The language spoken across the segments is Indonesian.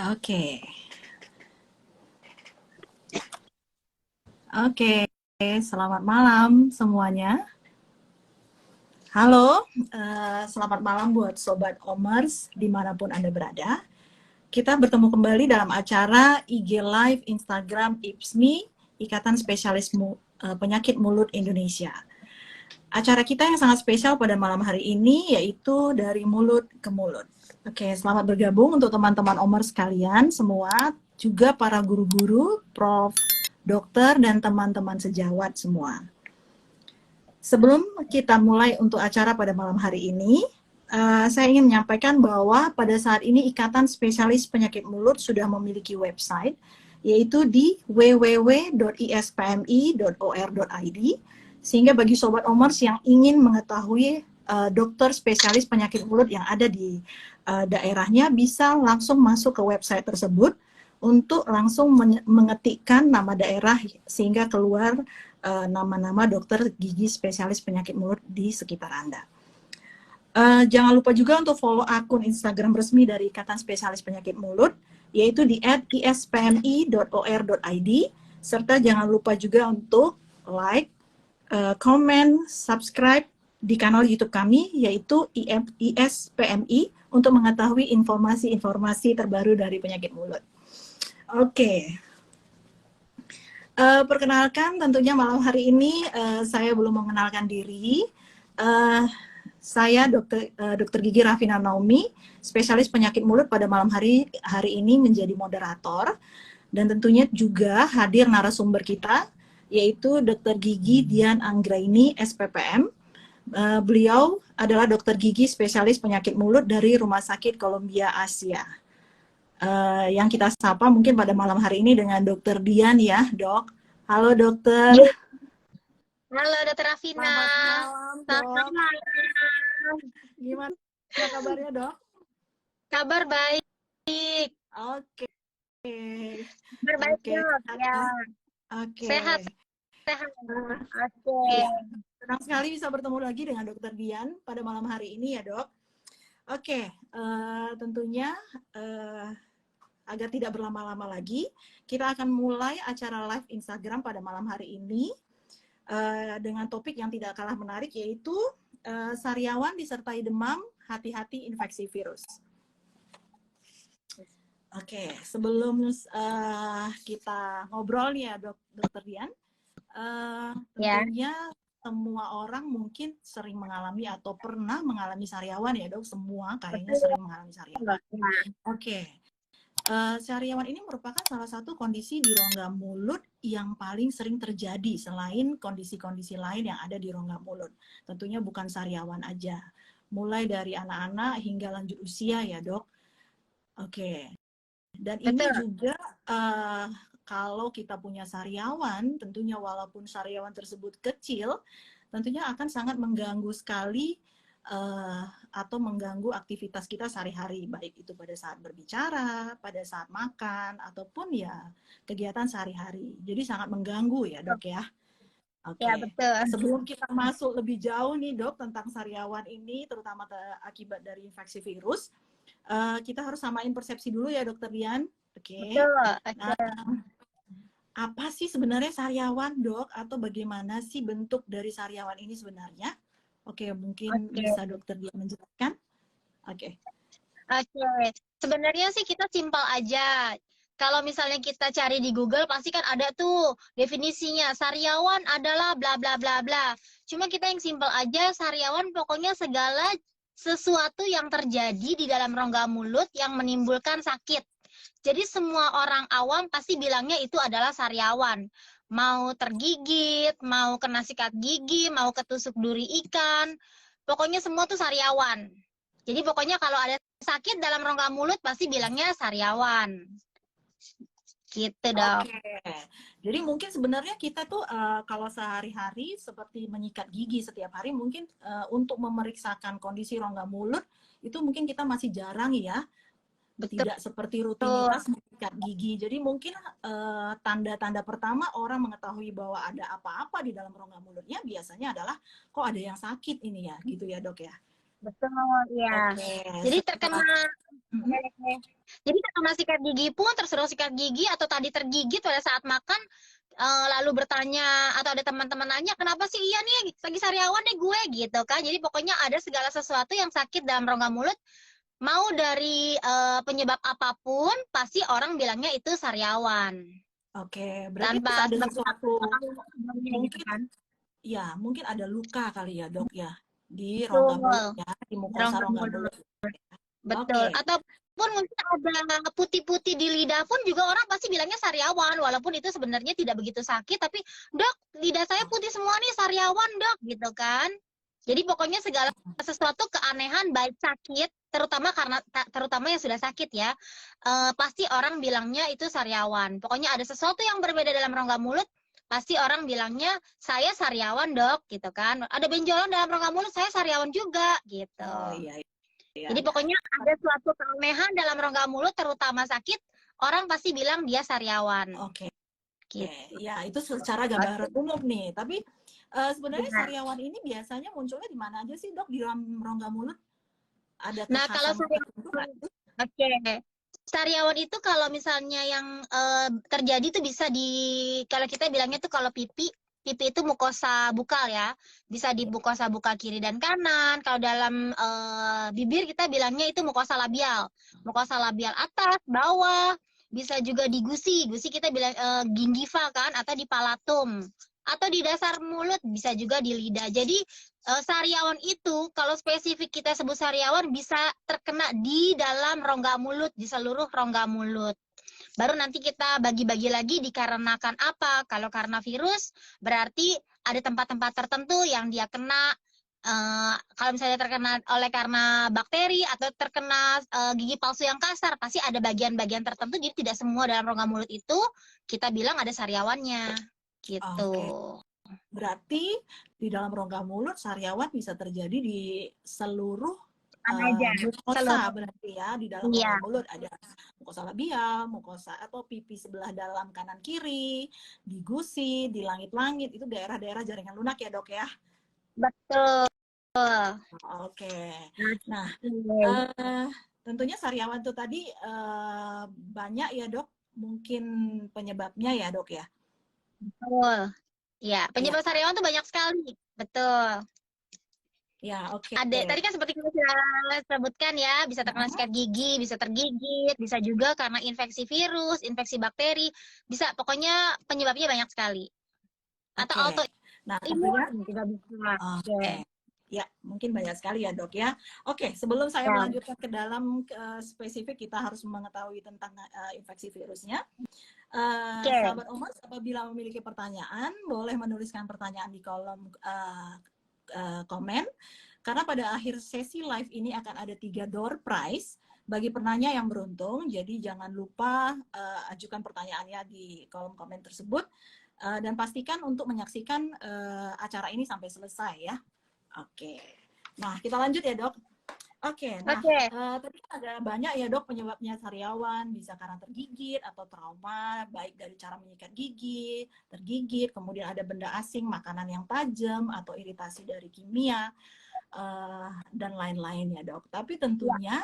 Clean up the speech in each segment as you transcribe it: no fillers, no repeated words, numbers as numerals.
Oke, oke. Selamat malam semuanya. Halo, selamat malam buat Sobat Omers dimanapun Anda berada. Kita bertemu kembali dalam acara IG Live Instagram IPSMI, Ikatan Spesialis Penyakit Mulut Indonesia. Acara kita yang sangat spesial pada malam hari ini yaitu Dari Mulut ke Mulut. Oke, selamat bergabung untuk teman-teman Omers sekalian semua, juga para guru-guru, prof, dokter, dan teman-teman sejawat semua. Sebelum kita mulai untuk acara pada malam hari ini, saya ingin menyampaikan bahwa pada saat ini Ikatan Spesialis Penyakit Mulut sudah memiliki website, yaitu di www.ispmi.or.id, sehingga bagi Sobat Omers yang ingin mengetahui dokter spesialis penyakit mulut yang ada di daerahnya bisa langsung masuk ke website tersebut untuk langsung mengetikkan nama daerah sehingga keluar nama-nama dokter gigi spesialis penyakit mulut di sekitar Anda. Jangan lupa juga untuk follow akun Instagram resmi dari Ikatan Spesialis Penyakit Mulut, yaitu di @ispmi.or.id, serta jangan lupa juga untuk like, komen, subscribe di kanal YouTube kami, yaitu ISPMI, untuk mengetahui informasi-informasi terbaru dari penyakit mulut. Oke. Perkenalkan, tentunya malam hari ini saya belum mengenalkan diri. Saya Dr. Gigi Rafina Naomi, spesialis penyakit mulut, pada malam hari ini menjadi moderator, dan tentunya juga hadir narasumber kita, yaitu Dr. Gigi Dian Anggraini, SPPM. Beliau adalah dokter gigi spesialis penyakit mulut dari Rumah Sakit Columbia Asia. Yang kita sapa mungkin pada malam hari ini dengan Dr. Dian ya, Dok. Halo dokter. Halo Dr. Rafina. Selamat malam, Dok. Gimana kabarnya, Dok? Kabar baik. Oke. Kabar baik, Dok. Ya. Oke. Sehat. Oke. Ya. Senang sekali bisa bertemu lagi dengan Dr. Dian pada malam hari ini ya, Dok. Oke, tentunya agar tidak berlama-lama lagi, kita akan mulai acara live Instagram pada malam hari ini dengan topik yang tidak kalah menarik, yaitu sariawan disertai demam, hati-hati infeksi virus. Oke, sebelum kita ngobrol nih ya, Dokter Dian, tentunya semua orang mungkin sering mengalami atau pernah mengalami sariawan ya, Dok. Semua kayaknya sering mengalami sariawan. Oke. Sariawan ini merupakan salah satu kondisi di rongga mulut yang paling sering terjadi selain kondisi-kondisi lain yang ada di rongga mulut. Tentunya bukan sariawan aja, mulai dari anak-anak hingga lanjut usia ya, Dok. Oke. Dan ini juga kalau kita punya sariawan, tentunya walaupun sariawan tersebut kecil, tentunya akan sangat mengganggu sekali atau mengganggu aktivitas kita sehari-hari, baik itu pada saat berbicara, pada saat makan, ataupun ya kegiatan sehari-hari. Jadi sangat mengganggu ya, Dok ya. Oke. Ya, betul. Sebelum kita masuk lebih jauh nih, Dok, tentang sariawan ini, terutama akibat dari infeksi virus, kita harus samain persepsi dulu ya, Dokter Dian. Oke. Nah, apa sih sebenarnya sariawan, Dok? Atau bagaimana sih bentuk dari sariawan ini sebenarnya? Oke, mungkin bisa Dokter Dian menjelaskan. Oke. Sebenarnya sih kita simpel aja. Kalau misalnya kita cari di Google, pasti kan ada tuh definisinya. Sariawan adalah bla bla bla bla. Cuma kita yang simpel aja, sariawan pokoknya segala sesuatu yang terjadi di dalam rongga mulut yang menimbulkan sakit. Jadi semua orang awam pasti bilangnya itu adalah sariawan. Mau tergigit, mau kena sikat gigi, mau ketusuk duri ikan, pokoknya semua tuh sariawan. Jadi pokoknya kalau ada sakit dalam rongga mulut pasti bilangnya sariawan. Gitu, Dok. Oke. Jadi mungkin sebenarnya kita tuh kalau sehari-hari seperti menyikat gigi setiap hari, mungkin untuk memeriksakan kondisi rongga mulut itu mungkin kita masih jarang ya. Betul. Tidak seperti rutinitas menyikat gigi. Jadi mungkin tanda-tanda pertama orang mengetahui bahwa ada apa-apa di dalam rongga mulutnya biasanya adalah kok ada yang sakit ini ya, gitu ya, Dok ya. Betul, ya. Oke, jadi terkena kena sikat gigi pun, tersedot sikat gigi atau tadi tergigit pada saat makan, lalu bertanya atau ada teman-teman nanya, kenapa sih iya nih lagi sariawan nih gue gitu kan. Jadi pokoknya ada segala sesuatu yang sakit dalam rongga mulut, mau dari penyebab apapun, pasti orang bilangnya itu sariawan. Oke, berarti Tanpa ada sebab sesuatu gitu mungkin kan. ya, mungkin ada luka kali ya, Dok ya, di rongga mulut Betul, ya, di mukosa rongga rongga mulut. mulut. Betul. Oke. Ataupun mungkin ada putih-putih di lidah pun juga orang pasti bilangnya sariawan, walaupun itu sebenarnya tidak begitu sakit, tapi dok, lidah saya putih semua nih, sariawan dok, gitu kan. Jadi pokoknya segala sesuatu keanehan baik sakit, terutama yang sudah sakit ya, pasti orang bilangnya itu sariawan. Pokoknya ada sesuatu yang berbeda dalam rongga mulut, pasti orang bilangnya saya sariawan dok, gitu kan. Ada benjolan dalam rongga mulut, saya sariawan juga, gitu. Oh iya, iya. Jadi pokoknya ada suatu keanehan dalam rongga mulut, terutama sakit, orang pasti bilang dia sariawan. Oke. Gitu. Ya itu secara gambaran umum nih. Tapi sebenarnya Nah, sariawan ini biasanya munculnya di mana aja sih, Dok? Di dalam rongga mulut ada nah kalau kekhasan sariawan, tertentu nggak? oke. Sariawan itu kalau misalnya yang terjadi tuh bisa di, kalau kita bilangnya tuh kalau pipi itu mukosa bukal ya, bisa di mukosa bukal kiri dan kanan. Kalau dalam bibir kita bilangnya itu mukosa labial atas, bawah, bisa juga di gusi kita bilang gingiva kan, atau di palatum, atau di dasar mulut, bisa juga di lidah. Jadi sariawan itu kalau spesifik kita sebut sariawan bisa terkena di dalam rongga mulut, di seluruh rongga mulut. Baru nanti kita bagi-bagi lagi dikarenakan apa. Kalau karena virus berarti ada tempat-tempat tertentu yang dia kena. Kalau misalnya terkena oleh karena bakteri atau terkena gigi palsu yang kasar, pasti ada bagian-bagian tertentu. Jadi tidak semua dalam rongga mulut itu kita bilang ada sariawannya gitu. Oke. Berarti di dalam rongga mulut sariawan bisa terjadi di seluruh Aja mukosa berarti ya. Di dalam Iya, rongga mulut ada mukosa labial, mukosa atau pipi sebelah dalam kanan kiri, di gusi, di langit-langit, itu daerah-daerah jaringan lunak ya, Dok ya. betul. Oke. Nah, Oke. tentunya sariawan itu tadi banyak ya, Dok. Mungkin penyebabnya ya, Dok ya. Betul. Ya, Ya, penyebab sariawan tuh banyak sekali. Betul. ya, oke. Ada, tadi kan seperti kita sudah sebutkan ya, bisa terkena sikat gigi, bisa tergigit, bisa juga karena infeksi virus, infeksi bakteri, bisa, pokoknya penyebabnya banyak sekali. Atau Oke. Nah, tentunya autoimun juga bisa. oke. Ya, mungkin banyak sekali ya, Dok ya. Oke, sebelum saya Ya. melanjutkan ke dalam spesifik, kita harus mengetahui tentang infeksi virusnya. Oke. Sahabat Omas, apabila memiliki pertanyaan, boleh menuliskan pertanyaan di kolom komen. Karena pada akhir sesi live ini akan ada 3 door prize bagi penanya yang beruntung. Jadi jangan lupa ajukan pertanyaannya di kolom komen tersebut. Dan pastikan untuk menyaksikan acara ini sampai selesai ya. Oke. Nah, kita lanjut ya, Dok. Oke, nah tadi ada banyak ya, Dok, penyebabnya sariawan, bisa karena tergigit atau trauma, baik dari cara menyikat gigi, tergigit, kemudian ada benda asing, makanan yang tajam, atau iritasi dari kimia, dan lain-lain ya, Dok. Tapi tentunya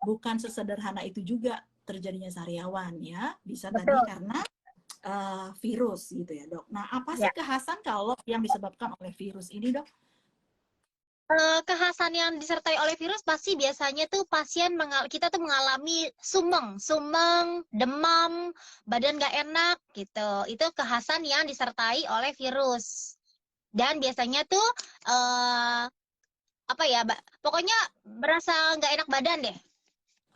bukan sesederhana itu juga terjadinya sariawan ya, bisa tadi karena virus gitu ya, Dok. Nah, apa sih kekhasan kalau yang disebabkan oleh virus ini, Dok? Kekhasan yang disertai oleh virus pasti biasanya tuh kita tuh mengalami sumeng, demam, badan nggak enak gitu. Itu kekhasan yang disertai oleh virus. Dan biasanya tuh pokoknya berasa nggak enak badan deh.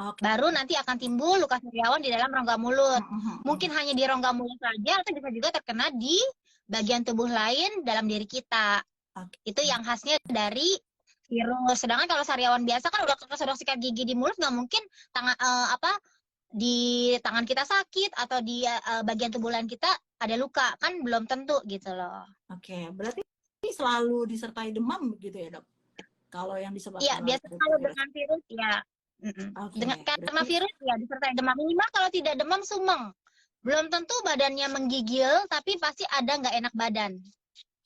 Okay. Baru nanti akan timbul luka sariawan di dalam rongga mulut. Mungkin hanya di rongga mulut saja, atau bisa juga terkena di bagian tubuh lain dalam diri kita. Itu yang khasnya dari virus. Sedangkan kalau sariawan biasa kan udah kesedot sikat gigi di mulut, nggak mungkin di tangan kita sakit atau di bagian tubuh lain kita ada luka, kan belum tentu gitu loh. Oke, berarti selalu disertai demam gitu ya, Dok? Kalau yang disebabkan iya, biasanya kalau dengan virus ya. Karena virus ya disertai demam. Minimal kalau tidak demam sumeng. Belum tentu badannya menggigil, tapi pasti ada nggak enak badan.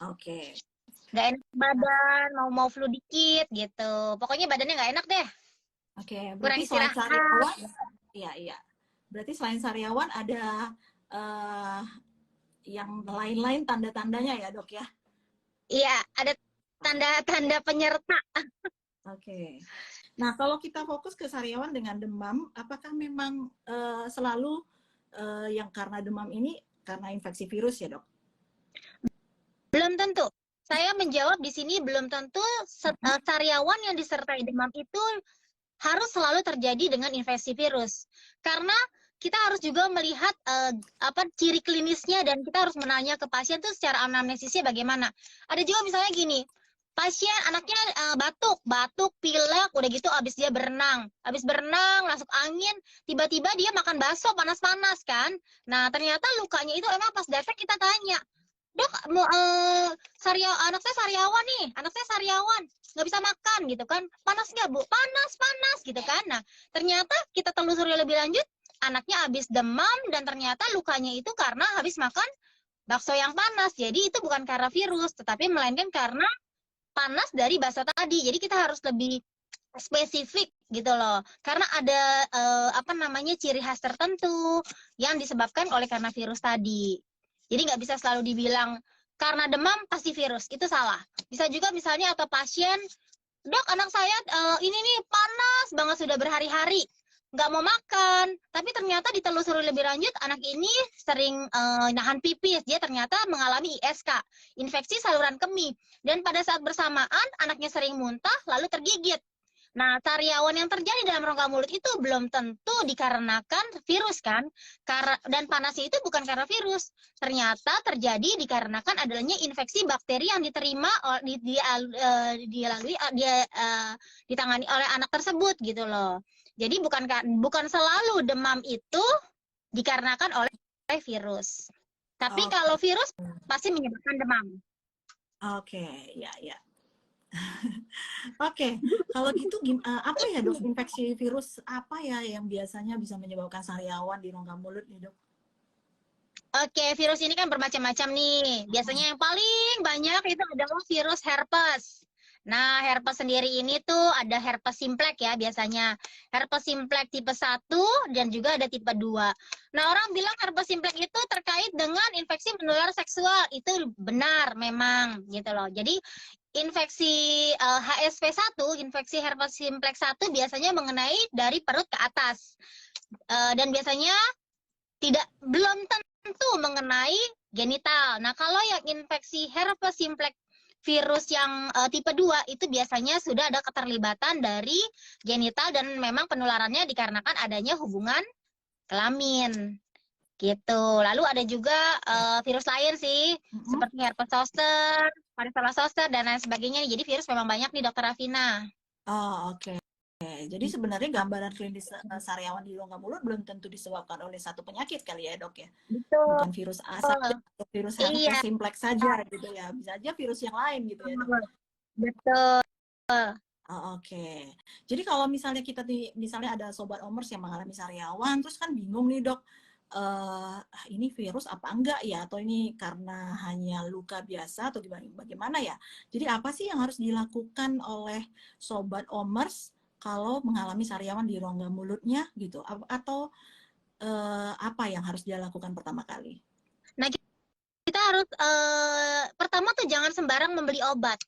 Oke. Nggak enak badan, mau flu dikit gitu. Pokoknya badannya nggak enak deh. Oke, kurang berarti istirahat. Iya, iya. Berarti selain sariawan ada eh, yang lain-lain tanda-tandanya ya, Dok ya? Iya, ada tanda-tanda penyerta. Oke. Nah, kalau kita fokus ke sariawan dengan demam, apakah memang selalu yang karena demam ini karena infeksi virus ya, Dok? Belum tentu. Saya menjawab di sini belum tentu sariawan yang disertai demam itu harus selalu terjadi dengan infeksi virus. Karena kita harus juga melihat apa ciri klinisnya dan kita harus menanya ke pasien tuh secara anamnesisnya bagaimana. Ada juga misalnya gini, pasien anaknya batuk, pilek, udah gitu abis dia habis berenang masuk angin, tiba-tiba dia makan bakso panas-panas kan. Nah, ternyata lukanya itu emang pas defek kita tanya, "Dok, mau anak saya sariawan nih, anak saya sariawan, nggak bisa makan gitu kan, panas nggak Bu? Panas panas gitu kan." Nah, ternyata kita telusuri lebih lanjut, anaknya habis demam dan ternyata lukanya itu karena habis makan bakso yang panas. Jadi itu bukan karena virus tetapi melainkan karena panas dari bakso tadi. Jadi kita harus lebih spesifik gitu loh, karena ada apa namanya ciri khas tertentu yang disebabkan oleh karena virus tadi. Jadi nggak bisa selalu dibilang karena demam pasti virus, itu salah. Bisa juga misalnya atau pasien, "Dok, anak saya ini nih panas banget sudah berhari-hari, nggak mau makan." Tapi ternyata ditelusuri lebih lanjut, anak ini sering nahan pipis, dia ternyata mengalami ISK, infeksi saluran kemih. Dan pada saat bersamaan, anaknya sering muntah, lalu tergigit. Nah, sariawan yang terjadi dalam rongga mulut itu belum tentu dikarenakan virus kan? Dan panasnya itu bukan karena virus. Ternyata terjadi dikarenakan adanya infeksi bakteri yang diterima ditangani oleh anak tersebut gitu loh. Jadi bukan selalu demam itu dikarenakan oleh virus. Tapi Oke, kalau virus pasti menyebabkan demam. oke, ya, ya. Oke, kalau gitu apa ya, Dok? Infeksi virus apa ya yang biasanya bisa menyebabkan sariawan di rongga mulut nih, Dok? Oke, virus ini kan bermacam-macam nih. Biasanya yang paling banyak itu adalah virus herpes. Nah, herpes sendiri ini tuh ada herpes simplex ya biasanya. Herpes simplex tipe 1 dan juga ada tipe 2. Nah, orang bilang herpes simplex itu terkait dengan infeksi menular seksual. Itu benar memang gitu loh. Jadi infeksi HSV1, infeksi herpes simplex 1 biasanya mengenai dari perut ke atas. Dan biasanya belum tentu mengenai genital. Nah, kalau yang infeksi herpes simplex virus yang tipe 2 itu biasanya sudah ada keterlibatan dari genital dan memang penularannya dikarenakan adanya hubungan kelamin gitu. Lalu ada juga virus lain sih seperti herpes zoster, varicella zoster dan lain sebagainya. Jadi virus memang banyak nih Dokter Rafina. Oh, oke. Jadi sebenarnya gambaran klinis sariawan di rongga mulut belum tentu disebabkan oleh satu penyakit kali ya, Dok ya? Betul. Bukan virus A saja atau virus herpes Iya, simplex saja gitu ya. Bisa aja virus yang lain gitu ya, Dok. betul. Oh, oke. Jadi kalau misalnya misalnya ada sobat omers yang mengalami sariawan, terus kan bingung nih, Dok, ini virus apa enggak ya? Atau ini karena hanya luka biasa atau bagaimana ya? Jadi apa sih yang harus dilakukan oleh sobat omers kalau mengalami sariawan di rongga mulutnya gitu? Atau apa yang harus dia lakukan pertama kali? Nah, kita harus pertama tuh jangan sembarang membeli obat.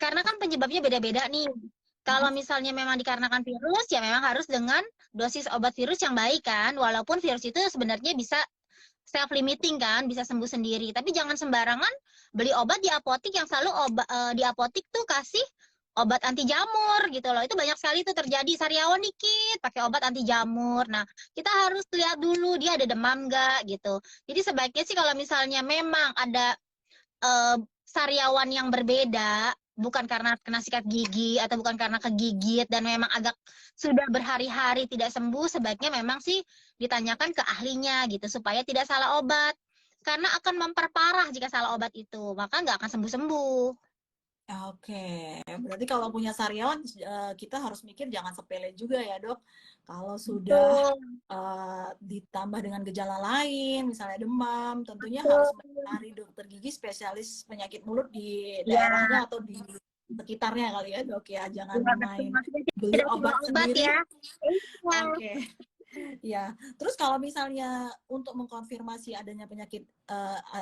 Karena kan penyebabnya beda-beda nih. Kalau misalnya memang dikarenakan virus, ya memang harus dengan dosis obat virus yang baik kan. Walaupun virus itu sebenarnya bisa self-limiting kan, bisa sembuh sendiri. Tapi jangan sembarangan beli obat di apotik yang selalu di apotik tuh kasih obat anti jamur gitu loh. Itu banyak sekali tuh terjadi. Sariawan dikit pakai obat anti jamur. Nah, kita harus lihat dulu dia ada demam nggak gitu. Jadi sebaiknya sih kalau misalnya memang ada sariawan yang berbeda, bukan karena kena sikat gigi atau bukan karena kegigit dan memang agak sudah berhari-hari tidak sembuh, sebaiknya memang sih ditanyakan ke ahlinya gitu supaya tidak salah obat. Karena akan memperparah jika salah obat itu, maka nggak akan sembuh-sembuh. Oke, berarti kalau punya sariawan kita harus mikir jangan sepele juga ya, Dok. Kalau sudah Betul, ditambah dengan gejala lain, misalnya demam, tentunya harus betul. mencari dokter gigi spesialis penyakit mulut di Ya, daerahnya atau di sekitarnya kali ya, Dok ya. Jangan ya betul. main Maksudnya beli tidak semua obat obat sendiri. ya. Iya. Oke. Ya, terus kalau misalnya untuk mengkonfirmasi adanya penyakit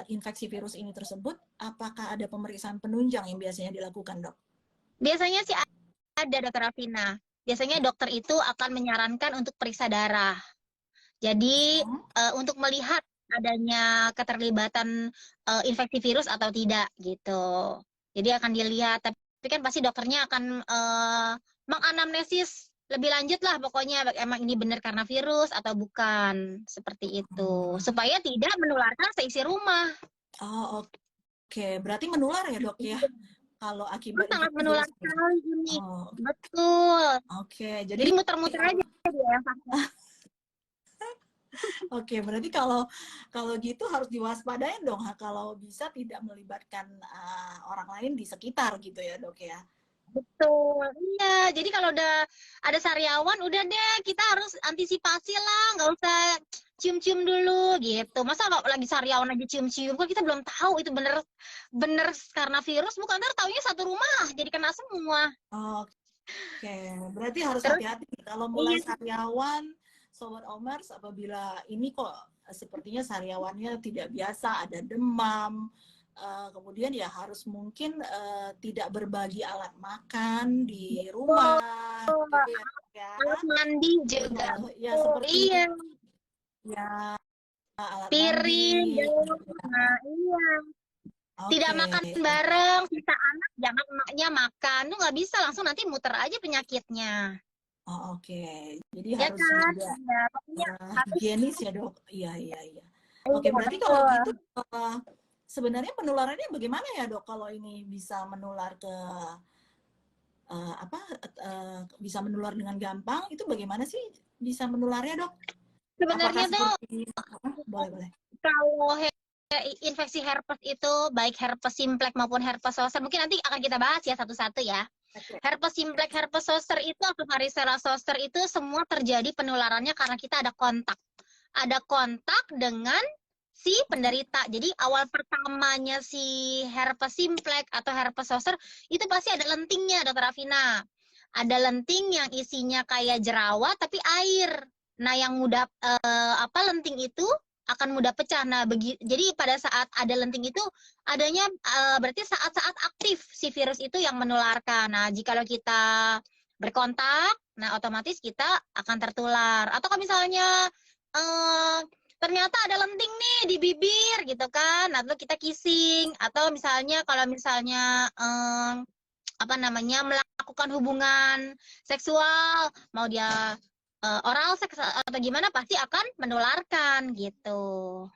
infeksi virus ini tersebut, apakah ada pemeriksaan penunjang yang biasanya dilakukan, Dok? Biasanya sih ada Dokter Rafina. Biasanya dokter itu akan menyarankan untuk periksa darah. Jadi Hmm? untuk melihat adanya keterlibatan infeksi virus atau tidak gitu. Jadi akan dilihat, tapi kan pasti dokternya akan menganamnesis lebih lanjut lah pokoknya emang ini benar karena virus atau bukan seperti itu Hmm. supaya tidak menularkan seisi rumah. Oh, oke. Berarti menular ya, Dok ya? Kalau Itu akibat sangat infeksi menular virus ini. sekali ini. Oh, Betul. oke. Jadi Jadi muter-muter kalau aja dia. oke, berarti kalau kalau gitu harus diwaspadain dong, kalau bisa tidak melibatkan orang lain di sekitar gitu ya, Dok ya. Betul, iya. Jadi kalau udah ada sariawan, udah deh kita harus antisipasi lah, nggak usah cium-cium dulu gitu. Masa kalau lagi sariawan aja cium-cium, kan kita belum tahu itu bener bener karena virus, bukan ntar taunya satu rumah jadi kena semua. Oke, berarti harus Terus hati-hati kalau mulai iya sariawan, Sobat Omers, apabila ini kok sepertinya sariawannya tidak biasa, ada demam, kemudian ya harus mungkin tidak berbagi alat makan di rumah, gitu ya, Dok ya. alat mandi Terus juga. ya Oh, seperti iya, ya alat mandi. piring, gelas. Nah, iya. Tidak Oke, makan bareng, sisa anak jangan emaknya makan. Itu nggak bisa, langsung nanti muter aja penyakitnya. oh, oke. Jadi Ya harus kan? juga Ya, pokoknya harus. higienis ya, Dok. Iya, iya, iya. Oke, Iya, berarti kalau gitu betul. sebenarnya penularannya bagaimana ya, Dok? Kalau ini bisa menular ke apa bisa menular dengan gampang, itu bagaimana sih bisa menularnya, Dok? Apakah Sebenarnya tuh seperti boleh, boleh. kalau infeksi herpes itu baik herpes simplex maupun herpes zoster, mungkin nanti akan kita bahas ya satu-satu ya. Oke. Herpes simplex, herpes zoster itu atau varicella zoster itu semua terjadi penularannya karena kita ada kontak. Ada kontak dengan si penderita. Jadi awal pertamanya si herpes simplex atau herpes zoster itu pasti ada lentingnya, Dokter Afina. Ada lenting yang isinya kayak jerawat tapi air. Nah, yang mudah apa lenting itu akan mudah pecah. Nah, jadi pada saat ada lenting itu adanya berarti saat-saat aktif si virus itu yang menularkan. Nah, jikalau kita berkontak, nah otomatis kita akan tertular. Atau kalau misalnya eh, ternyata ada lenting nih di bibir gitu kan, atau kita kissing, atau misalnya kalau misalnya apa namanya melakukan hubungan seksual, mau dia oral seks atau gimana pasti akan menularkan gitu.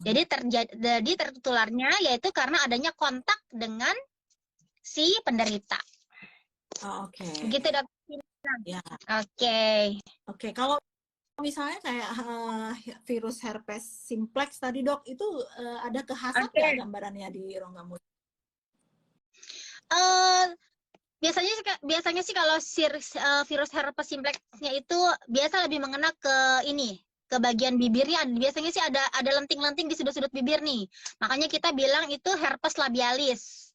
Jadi tertularnya yaitu karena adanya kontak dengan si penderita. Oh, oke. Begitu, Dok. Ya. Oke. Oke, kalau misalnya kayak virus herpes simplex tadi, Dok, itu ada kekhasan nggak Oke. gambarannya di rongga mulut? Eh, biasanya sih kalau virus herpes simplexnya itu biasa lebih mengena ke ini, ke bagian bibirnya. Biasanya sih ada lenting-lenting di sudut-sudut bibir nih. Makanya kita bilang itu herpes labialis.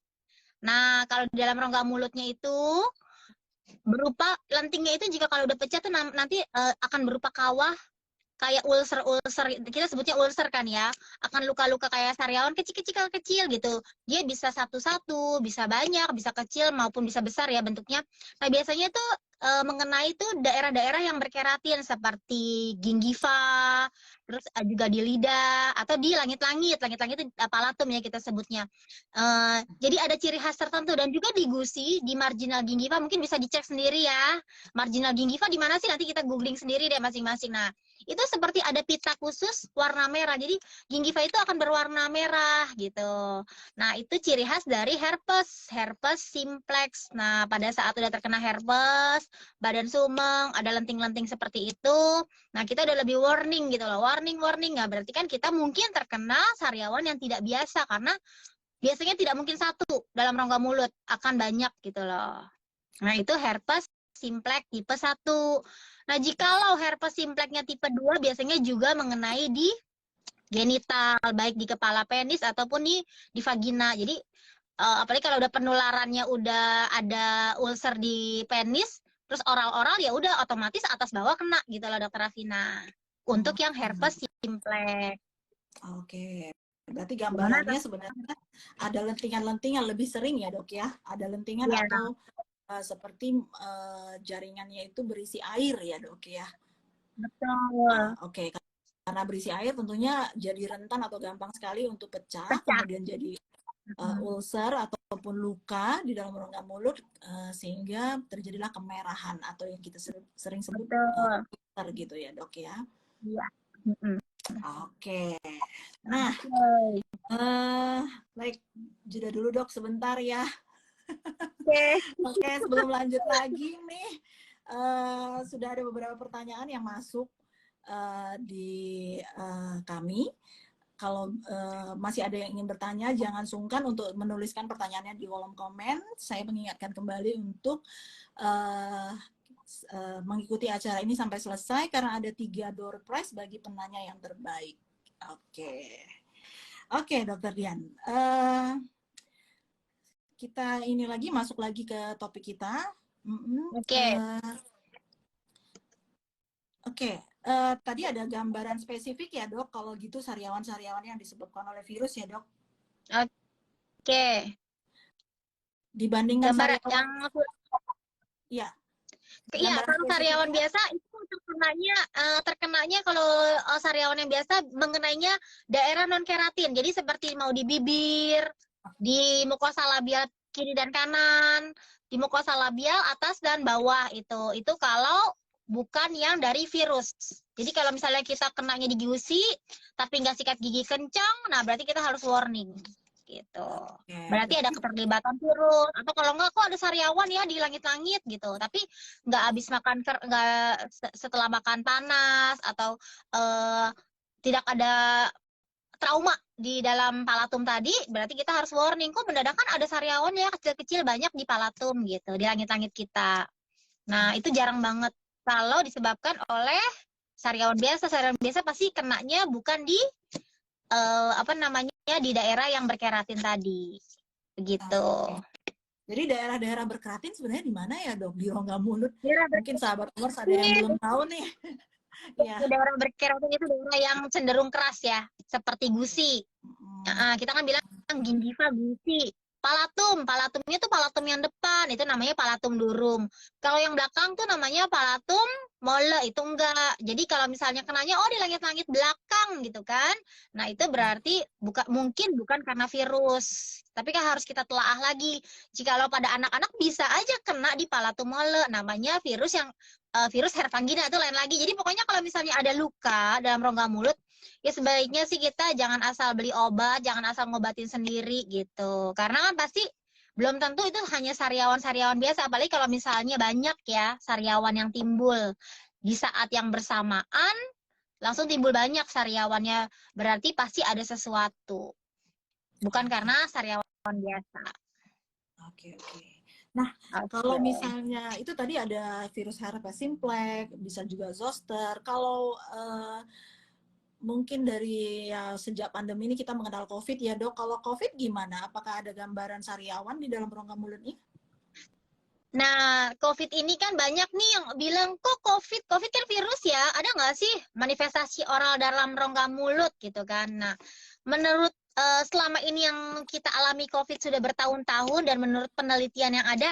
Nah, kalau di dalam rongga mulutnya itu berupa lentingnya itu jika kalau udah pecah tuh nanti akan berupa kawah kayak ulcer, kita sebutnya ulcer kan ya, akan luka-luka kayak sariawan kecil-kecil gitu. Dia bisa satu-satu, bisa banyak, bisa kecil maupun bisa besar ya bentuknya. Nah, biasanya itu mengenai tuh daerah-daerah yang berkeratin seperti gingiva, terus juga di lidah atau di langit-langit. Langit-langit itu palatum ya kita sebutnya. Jadi ada ciri khas tertentu dan juga di gusi, di marginal gingiva mungkin bisa dicek sendiri ya. Marginal gingiva di mana sih? Nanti kita googling sendiri deh masing-masing. Nah, itu seperti ada pita khusus warna merah. Jadi gingiva itu akan berwarna merah gitu. Nah, itu ciri khas dari herpes simplex. Nah, pada saat udah terkena herpes, badan sumeng, ada lenting-lenting seperti itu. Nah, kita udah lebih warning gitu loh. Warning, warning. Nah, berarti kan kita mungkin terkena sariawan yang tidak biasa karena biasanya tidak mungkin satu dalam rongga mulut, akan banyak gitu loh. Nah, itu herpes simplex tipe 1. Nah, jikalau herpes simplexnya tipe 2 biasanya juga mengenai di genital, baik di kepala penis ataupun di vagina. Jadi, apalagi kalau udah penularannya udah ada ulcer di penis, terus oral-oral ya udah otomatis atas bawah kena gitu loh, Dokter Rafina. untuk yang herpes simplex. Oke. Berarti Gimana, gambarannya sebenarnya ada lentingan-lentingan lebih sering ya, Dok ya? Ada lentingan ya? atau seperti jaringannya itu berisi air ya, Dok ya? Betul. Oke. Karena berisi air tentunya jadi rentan atau gampang sekali untuk pecah, Pecah. kemudian jadi ulcer ataupun luka di dalam rongga mulut, sehingga terjadilah kemerahan atau yang kita sering sebut ulcer gitu ya, Dok ya? Iya. Oke. Nah, baik, jeda dulu Dok sebentar ya. Oke, sebelum lanjut lagi nih, sudah ada beberapa pertanyaan yang masuk di kami. Kalau masih ada yang ingin bertanya, jangan sungkan untuk menuliskan pertanyaannya di kolom komen. Saya mengingatkan kembali untuk mengikuti acara ini sampai selesai karena ada 3 door prize bagi penanya yang terbaik. Oke, Dokter Dian. Kita ini lagi masuk lagi ke topik kita. Oke, tadi ada gambaran spesifik ya, Dok. Kalau gitu sariawan-sariawan yang disebabkan oleh virus ya, Dok. Oke. Dibandingkan gambar sariawan yang ya. Iya, kalau sariawan biasa itu terkenanya kalau sariawan yang biasa mengenainya daerah non keratin. Jadi seperti mau di bibir, di mukosa labial kiri dan kanan, di mukosa labial atas dan bawah itu. Itu kalau bukan yang dari virus. Jadi kalau misalnya kita kenanya di gusi tapi nggak sikat gigi kencang, nah berarti kita harus warning. Gitu. Berarti ada keterlibatan virus, atau kalau enggak kok ada sariawan ya di langit-langit gitu, tapi nggak habis makan, nggak setelah makan panas, atau tidak ada trauma di dalam palatum tadi, berarti kita harus warning, kok mendadak kan ada sariawan ya kecil-kecil banyak di palatum gitu, di langit-langit kita. Nah, itu jarang banget kalau disebabkan oleh sariawan biasa. Sariawan biasa pasti kenanya bukan di di daerah yang berkeratin tadi, begitu. Jadi daerah-daerah berkeratin sebenarnya di mana ya, Dok? Di rongga mulut. Mungkin sahabat Mors ada yang belum tahu nih. Ya. Daerah berkeratin itu daerah yang cenderung keras ya, seperti gusi. Kita kan bilang gingiva, gusi. Palatumnya tuh palatum yang depan, itu namanya palatum durum. Kalau yang belakang tuh namanya palatum mole, itu enggak. Jadi kalau misalnya kenanya, oh di langit-langit belakang gitu kan, nah itu berarti mungkin bukan karena virus. Tapi kan harus kita telaah lagi. Jikalau pada anak-anak bisa aja kena di palatum mole, namanya virus herpangina, itu lain lagi. Jadi pokoknya kalau misalnya ada luka dalam rongga mulut, ya sebaiknya sih kita jangan asal beli obat, jangan asal ngobatin sendiri gitu. Karena kan pasti belum tentu itu hanya sariawan-sariawan biasa, apalagi kalau misalnya banyak ya sariawan yang timbul di saat yang bersamaan, langsung timbul banyak sariawannya, berarti pasti ada sesuatu. Bukan karena sariawan biasa. Oke. Nah, kalau misalnya itu tadi ada virus herpes simplex, bisa juga zoster. Kalau mungkin dari sejak pandemi ini kita mengenal COVID ya, Dok. Kalau COVID gimana? Apakah ada gambaran sariawan di dalam rongga mulut ini? Nah, COVID ini kan banyak nih yang bilang, kok COVID kan virus ya? Ada nggak sih manifestasi oral dalam rongga mulut gitu kan? Nah, menurut selama ini yang kita alami COVID sudah bertahun-tahun, dan menurut penelitian yang ada,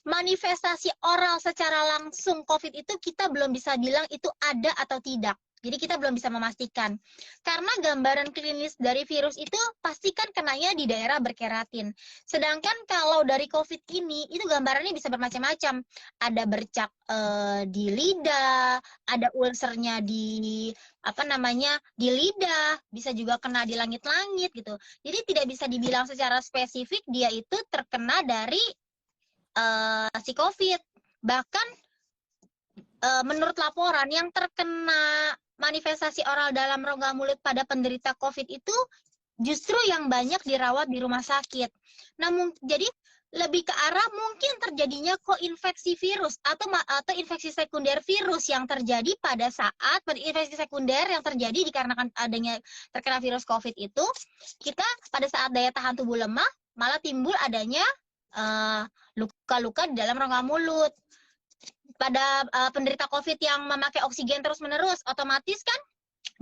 manifestasi oral secara langsung COVID itu kita belum bisa bilang itu ada atau tidak. Jadi kita belum bisa memastikan. Karena gambaran klinis dari virus itu pastikan kenanya di daerah berkeratin. Sedangkan kalau dari COVID ini, itu gambarannya bisa bermacam-macam. Ada bercak di lidah, ada ulcernya di di lidah, bisa juga kena di langit-langit gitu. Jadi tidak bisa dibilang secara spesifik dia itu terkena dari si COVID. Bahkan menurut laporan yang terkena manifestasi oral dalam rongga mulut pada penderita COVID itu justru yang banyak dirawat di rumah sakit. Namun jadi lebih ke arah mungkin terjadinya koinfeksi virus atau infeksi sekunder virus yang terjadi pada saat infeksi sekunder yang terjadi dikarenakan adanya terkena virus COVID itu, kita pada saat daya tahan tubuh lemah malah timbul adanya luka-luka di dalam rongga mulut. Pada penderita COVID yang memakai oksigen terus-menerus, otomatis kan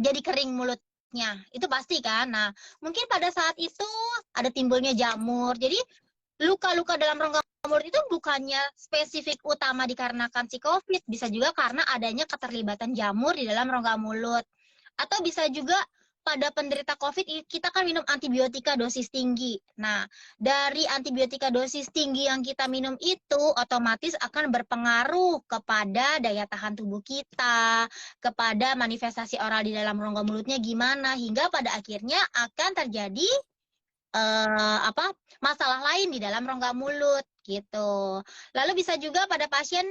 jadi kering mulutnya. Itu pasti kan. Nah, mungkin pada saat itu ada timbulnya jamur. Jadi luka-luka dalam rongga mulut itu bukannya spesifik utama dikarenakan si COVID, bisa juga karena adanya keterlibatan jamur di dalam rongga mulut. Atau bisa juga pada penderita COVID kita kan minum antibiotika dosis tinggi. Nah, dari antibiotika dosis tinggi yang kita minum itu otomatis akan berpengaruh kepada daya tahan tubuh kita, kepada manifestasi oral di dalam rongga mulutnya gimana, hingga pada akhirnya akan terjadi masalah lain di dalam rongga mulut gitu. Lalu bisa juga pada pasien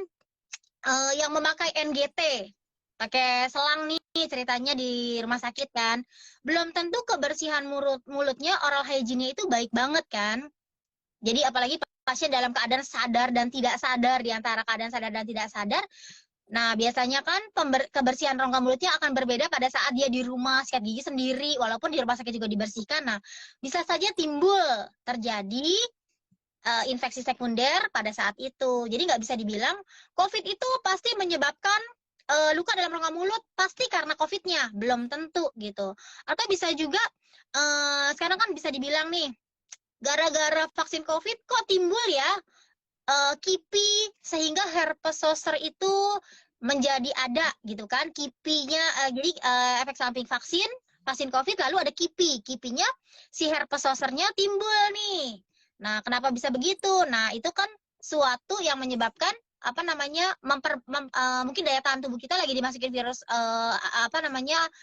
yang memakai NGT, pakai selang nih ceritanya di rumah sakit kan, belum tentu kebersihan mulutnya, oral hygiene-nya itu baik banget kan. Jadi apalagi pasien dalam keadaan sadar dan tidak sadar, di antara keadaan sadar dan tidak sadar. Nah, biasanya kan kebersihan rongga mulutnya akan berbeda pada saat dia di rumah sikat gigi sendiri, walaupun di rumah sakit juga dibersihkan. Nah, bisa saja timbul terjadi infeksi sekunder pada saat itu. Jadi nggak bisa dibilang COVID itu pasti menyebabkan luka dalam rongga mulut, pasti karena COVID-nya. Belum tentu gitu. Atau bisa juga, sekarang kan bisa dibilang nih, gara-gara vaksin COVID kok timbul ya KIPI, sehingga herpes zoster itu menjadi ada gitu kan. KIPI-nya, jadi efek samping vaksin COVID lalu ada KIPI. KIPI-nya si herpes zoster-nya timbul nih. Nah, kenapa bisa begitu? Nah, itu kan suatu yang menyebabkan mungkin daya tahan tubuh kita lagi dimasukin virus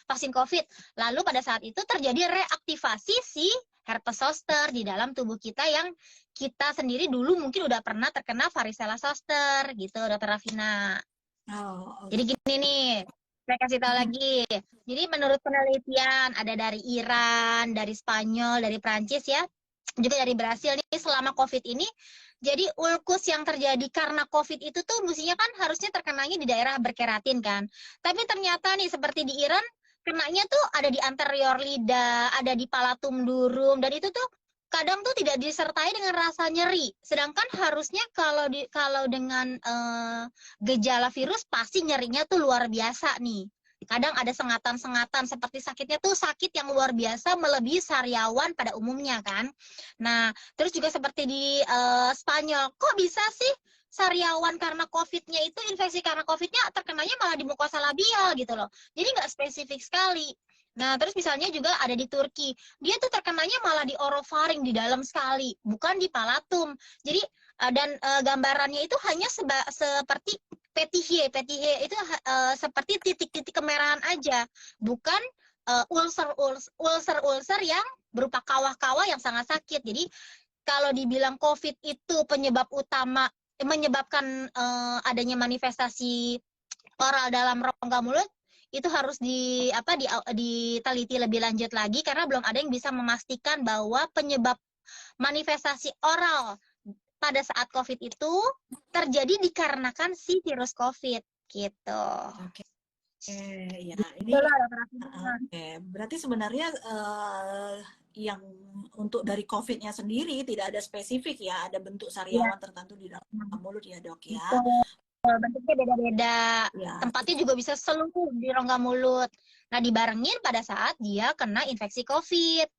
vaksin COVID. Lalu pada saat itu terjadi reaktivasi si herpes zoster di dalam tubuh kita yang kita sendiri dulu mungkin udah pernah terkena varicella zoster gitu, Dokter Rafina. Jadi gini nih, saya kasih tahu lagi. Jadi menurut penelitian ada dari Iran, dari Spanyol, dari Prancis ya, juga dari Brasil nih, selama COVID ini, jadi ulkus yang terjadi karena COVID itu tuh mestinya kan harusnya terkenanya di daerah berkeratin kan. Tapi ternyata nih seperti di Iran, kenanya tuh ada di anterior lidah, ada di palatum durum, dan itu tuh kadang tuh tidak disertai dengan rasa nyeri. Sedangkan harusnya kalau dengan gejala virus pasti nyerinya tuh luar biasa nih. Kadang ada sengatan-sengatan, seperti sakitnya tuh sakit yang luar biasa melebihi sariawan pada umumnya kan. Nah, terus juga seperti di Spanyol, kok bisa sih sariawan karena COVID-nya itu, infeksi karena COVID-nya terkenanya malah di mukosa labial gitu loh. Jadi nggak spesifik sekali. Nah, terus misalnya juga ada di Turki, dia tuh terkenanya malah di orofaring, di dalam sekali, bukan di palatum. Jadi gambarannya itu hanya seperti petie itu seperti titik-titik kemerahan aja, bukan ulcer yang berupa kawah-kawah yang sangat sakit. Jadi kalau dibilang COVID itu penyebab utama menyebabkan adanya manifestasi oral dalam rongga mulut, itu harus diteliti lebih lanjut lagi, karena belum ada yang bisa memastikan bahwa penyebab manifestasi oral pada saat COVID itu terjadi dikarenakan si virus COVID gitu. Oke, ya ini berarti sebenarnya yang untuk dari COVID-nya sendiri tidak ada spesifik ya, ada bentuk sariawan tertentu di dalam mulut ya dok ya. Bentuknya beda-beda, tempatnya juga bisa seluruh di rongga mulut. Nah, dibarengin pada saat dia kena infeksi COVID.